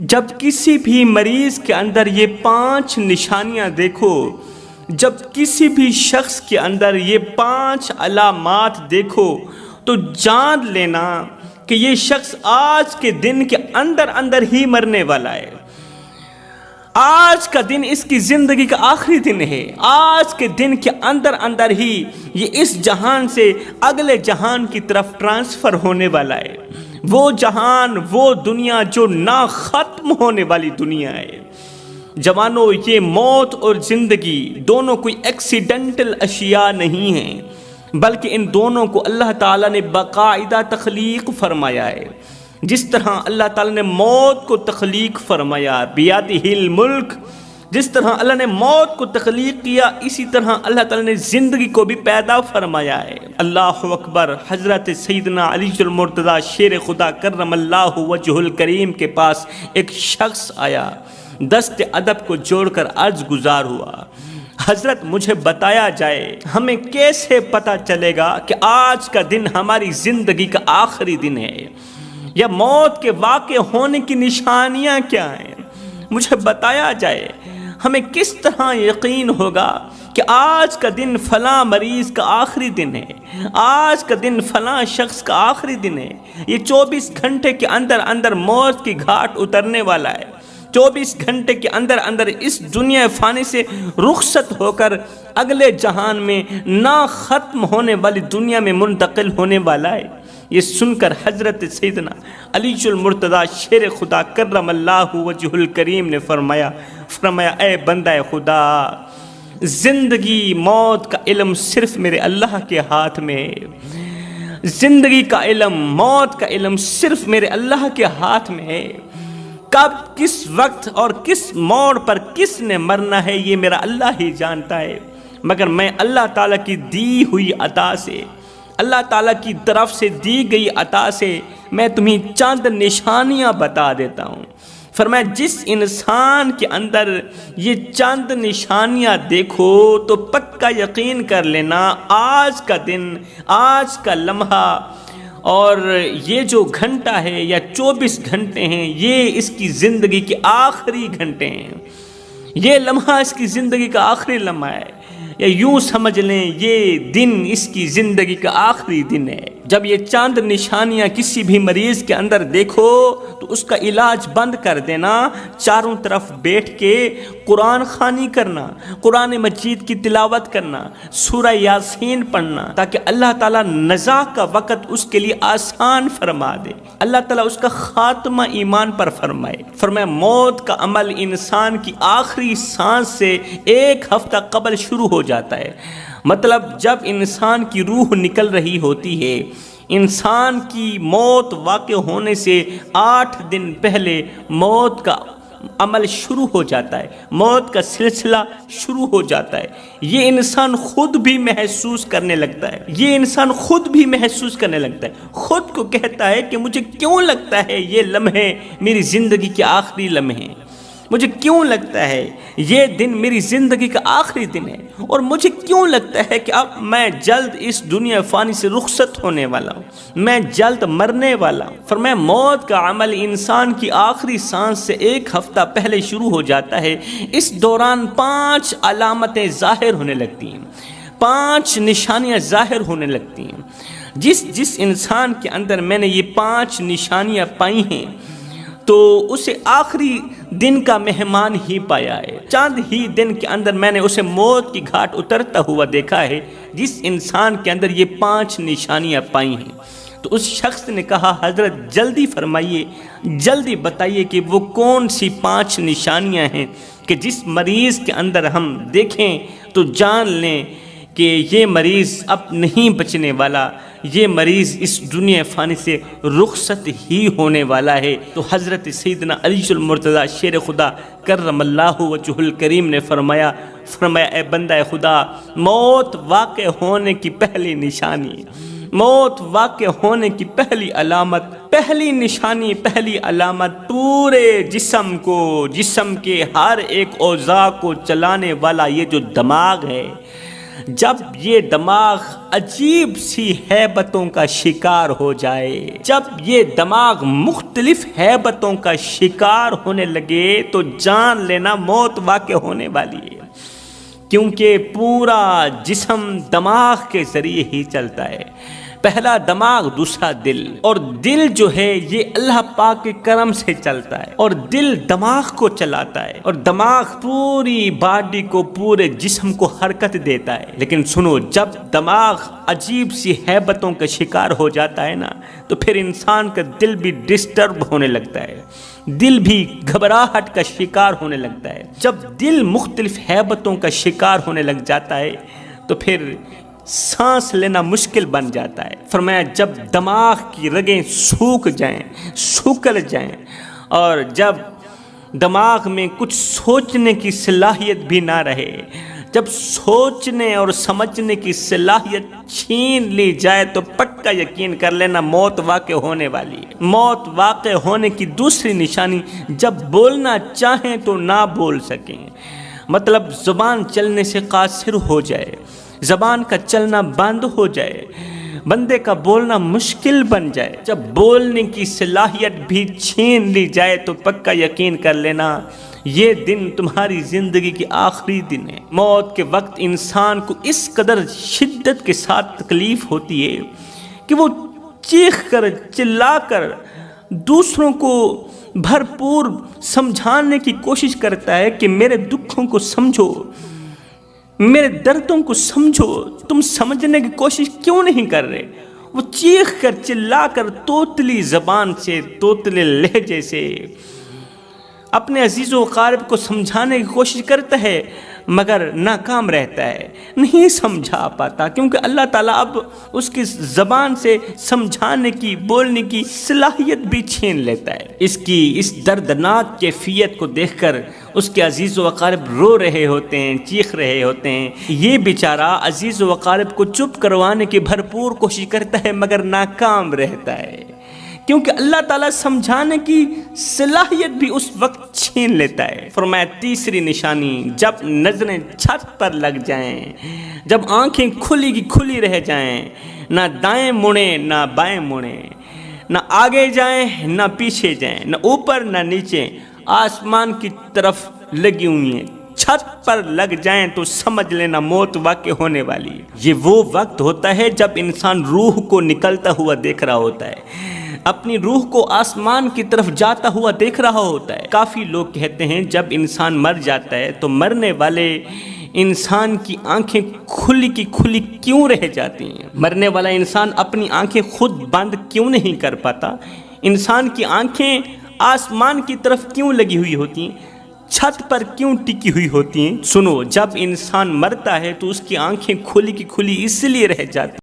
جب کسی بھی مریض کے اندر یہ 5 نشانیاں دیکھو، جب کسی بھی شخص کے اندر یہ 5 علامات دیکھو تو جان لینا کہ یہ شخص آج کے دن کے اندر ہی مرنے والا ہے۔ آج کا دن اس کی زندگی کا آخری دن ہے۔ آج کے دن کے اندر ہی یہ اس جہان سے اگلے جہان کی طرف ٹرانسفر ہونے والا ہے۔ وہ جہان، وہ دنیا جو نہ ختم ہونے والی دنیا ہے۔ جوانوں، یہ موت اور زندگی دونوں کوئی ایکسیڈنٹل اشیاء نہیں ہیں، بلکہ ان دونوں کو اللہ تعالیٰ نے باقاعدہ تخلیق فرمایا ہے۔ جس طرح اللہ تعالیٰ نے موت کو تخلیق فرمایا، بیادہ الملک، جس طرح اللہ نے موت کو تخلیق کیا، اسی طرح اللہ تعالیٰ نے زندگی کو بھی پیدا فرمایا ہے۔ اللہ اکبر۔ حضرت سیدنا علی المرتضیٰ شیر خدا کرم اللہ وجہ الکریم کے پاس ایک شخص آیا، دست ادب کو جوڑ کر عرض گزار ہوا، حضرت مجھے بتایا جائے ہمیں کیسے پتہ چلے گا کہ آج کا دن ہماری زندگی کا آخری دن ہے، یا موت کے واقع ہونے کی نشانیاں کیا ہیں؟ مجھے بتایا جائے ہمیں کس طرح یقین ہوگا کہ آج کا دن فلاں مریض کا آخری دن ہے، آج کا دن فلاں شخص کا آخری دن ہے۔ یہ 24 گھنٹے کے اندر موت کی گھاٹ اترنے والا ہے، 24 گھنٹے کے اندر اس دنیا فانی سے رخصت ہو کر اگلے جہان میں نہ ختم ہونے والی دنیا میں منتقل ہونے والا ہے۔ یہ سن کر حضرت سیدنا علی المرتضیٰ شیر خدا کرم اللہ وجہ الکریم نے فرمایا اے بندہ خدا، زندگی موت کا علم صرف میرے اللہ کے ہاتھ میں ہے۔ زندگی کا علم، موت کا علم صرف میرے اللہ کے ہاتھ میں ہے۔ کب، کس وقت اور کس موڑ پر کس نے مرنا ہے یہ میرا اللہ ہی جانتا ہے، مگر میں اللہ تعالیٰ کی دی ہوئی عطا سے، اللہ تعالیٰ کی طرف سے دی گئی عطا سے میں تمہیں چند نشانیاں بتا دیتا ہوں۔ فرمایا جس انسان کے اندر یہ چند نشانیاں دیکھو تو پکا یقین کر لینا آج کا دن، آج کا لمحہ اور یہ جو گھنٹہ ہے یا 24 گھنٹے ہیں، یہ اس کی زندگی کے آخری گھنٹے ہیں۔ یہ لمحہ اس کی زندگی کا آخری لمحہ ہے، یا یوں سمجھ لیں یہ دن اس کی زندگی کا آخری دن ہے۔ جب یہ چاند نشانیاں کسی بھی مریض کے اندر دیکھو تو اس کا علاج بند کر دینا، چاروں طرف بیٹھ کے قرآن خوانی کرنا، قرآن مجید کی تلاوت کرنا، سورہ یاسین پڑھنا، تاکہ اللہ تعالیٰ نزاع کا وقت اس کے لیے آسان فرما دے، اللہ تعالیٰ اس کا خاتمہ ایمان پر فرمائے۔ فرمایا موت کا عمل انسان کی آخری سانس سے 1 ہفتہ قبل شروع ہو جاتا ہے۔ مطلب جب انسان کی روح نکل رہی ہوتی ہے، انسان کی موت واقع ہونے سے 8 دن پہلے موت کا عمل شروع ہو جاتا ہے، موت کا سلسلہ شروع ہو جاتا ہے۔ یہ انسان خود بھی محسوس کرنے لگتا ہے، یہ انسان خود بھی محسوس کرنے لگتا ہے، خود کو کہتا ہے کہ مجھے کیوں لگتا ہے یہ لمحے میری زندگی کے آخری لمحے، مجھے کیوں لگتا ہے یہ دن میری زندگی کا آخری دن ہے، اور مجھے کیوں لگتا ہے کہ اب میں جلد اس دنیا فانی سے رخصت ہونے والا ہوں، میں جلد مرنے والا ہوں۔ فرمایا موت کا عمل انسان کی آخری سانس سے 1 ہفتہ پہلے شروع ہو جاتا ہے۔ اس دوران 5 علامتیں ظاہر ہونے لگتی ہیں، 5 نشانیاں ظاہر ہونے لگتی ہیں۔ جس انسان کے اندر میں نے یہ 5 نشانیاں پائی ہیں تو اسے آخری دن کا مہمان ہی پایا ہے۔ چند ہی دن کے اندر میں نے اسے موت کی گھاٹ اترتا ہوا دیکھا ہے، جس انسان کے اندر یہ 5 نشانیاں پائی ہیں۔ تو اس شخص نے کہا حضرت جلدی فرمائیے، جلدی بتائیے کہ وہ کون سی 5 نشانیاں ہیں کہ جس مریض کے اندر ہم دیکھیں تو جان لیں کہ یہ مریض اب نہیں بچنے والا، یہ مریض اس دنیا فانی سے رخصت ہی ہونے والا ہے۔ تو حضرت سیدنا علی المرتضیٰ شیر خدا کرم اللہ وجہ الکریم نے فرمایا اے بندہ خدا، موت واقع ہونے کی پہلی نشانی، موت واقع ہونے کی پہلی علامت، پہلی نشانی، پہلی علامت پورے جسم کو، جسم کے ہر ایک اعضاء کو چلانے والا یہ جو دماغ ہے، جب یہ دماغ عجیب سی ہیبتوں کا شکار ہو جائے، جب یہ دماغ مختلف ہیبتوں کا شکار ہونے لگے تو جان لینا موت واقع ہونے والی ہے، کیونکہ پورا جسم دماغ کے ذریعے ہی چلتا ہے۔ پہلا دماغ، دوسرا دل، اور دل جو ہے یہ اللہ پاک کے کرم سے چلتا ہے، اور دل دماغ کو چلاتا ہے، اور دماغ پوری باڈی کو، پورے جسم کو حرکت دیتا ہے۔ لیکن سنو، جب دماغ عجیب سی ہیبتوں کا شکار ہو جاتا ہے نا، تو پھر انسان کا دل بھی ڈسٹرب ہونے لگتا ہے، دل بھی گھبراہٹ کا شکار ہونے لگتا ہے۔ جب دل مختلف ہیبتوں کا شکار ہونے لگ جاتا ہے تو پھر سانس لینا مشکل بن جاتا ہے۔ فرمایا جب دماغ کی رگیں سوکھ جائیں، سوکھل جائیں، اور جب دماغ میں کچھ سوچنے کی صلاحیت بھی نہ رہے، جب سوچنے اور سمجھنے کی صلاحیت چھین لی جائے تو پکا یقین کر لینا موت واقع ہونے والی ہے۔ موت واقع ہونے کی دوسری نشانی، جب بولنا چاہیں تو نہ بول سکیں، مطلب زبان چلنے سے قاصر ہو جائے، زبان کا چلنا بند ہو جائے، بندے کا بولنا مشکل بن جائے، جب بولنے کی صلاحیت بھی چھین لی جائے تو پکا یقین کر لینا یہ دن تمہاری زندگی کی آخری دن ہے۔ موت کے وقت انسان کو اس قدر شدت کے ساتھ تکلیف ہوتی ہے کہ وہ چیخ کر، چلا کر دوسروں کو بھرپور سمجھانے کی کوشش کرتا ہے کہ میرے دکھوں کو سمجھو، میرے دردوں کو سمجھو، تم سمجھنے کی کوشش کیوں نہیں کر رہے؟ وہ چیخ کر، چلا کر، توتلی زبان سے، توتلے لہجے سے اپنے عزیز و اقارب کو سمجھانے کی کوشش کرتا ہے، مگر ناکام رہتا ہے، نہیں سمجھا پاتا، کیونکہ اللہ تعالیٰ اب اس کی زبان سے سمجھانے کی، بولنے کی صلاحیت بھی چھین لیتا ہے۔ اس دردناک کیفیت کو دیکھ کر اس کے عزیز و اقارب رو رہے ہوتے ہیں، چیخ رہے ہوتے ہیں۔ یہ بیچارہ عزیز و اقارب کو چپ کروانے کی بھرپور کوشش کرتا ہے مگر ناکام رہتا ہے، کیونکہ اللہ تعالیٰ سمجھانے کی صلاحیت بھی اس وقت چھین لیتا ہے۔ فرمایا تیسری نشانی، جب نظریں چھت پر لگ جائیں، جب آنکھیں کھلی کی کھلی رہ جائیں، نہ دائیں مڑیں نہ بائیں مڑیں، نہ آگے جائیں نہ پیچھے جائیں، نہ اوپر نہ نیچے، آسمان کی طرف لگی ہوئی ہیں، چھت پر لگ جائیں تو سمجھ لینا موت واقع ہونے والی ہے۔ یہ وہ وقت ہوتا ہے جب انسان روح کو نکلتا ہوا دیکھ رہا ہوتا ہے، اپنی روح کو آسمان کی طرف جاتا ہوا دیکھ رہا ہوتا ہے۔ کافی لوگ کہتے ہیں جب انسان مر جاتا ہے تو مرنے والے انسان کی آنکھیں کھلی کی کھلی کیوں رہ جاتی ہیں؟ مرنے والا انسان اپنی آنکھیں خود بند کیوں نہیں کر پاتا؟ انسان کی آنکھیں آسمان کی طرف کیوں لگی ہوئی ہوتی ہیں؟ چھت پر کیوں ٹکی ہوئی ہوتی ہیں؟ سنو، جب انسان مرتا ہے تو اس کی آنکھیں کھلی کی کھلی اس لیے رہ جاتی ہیں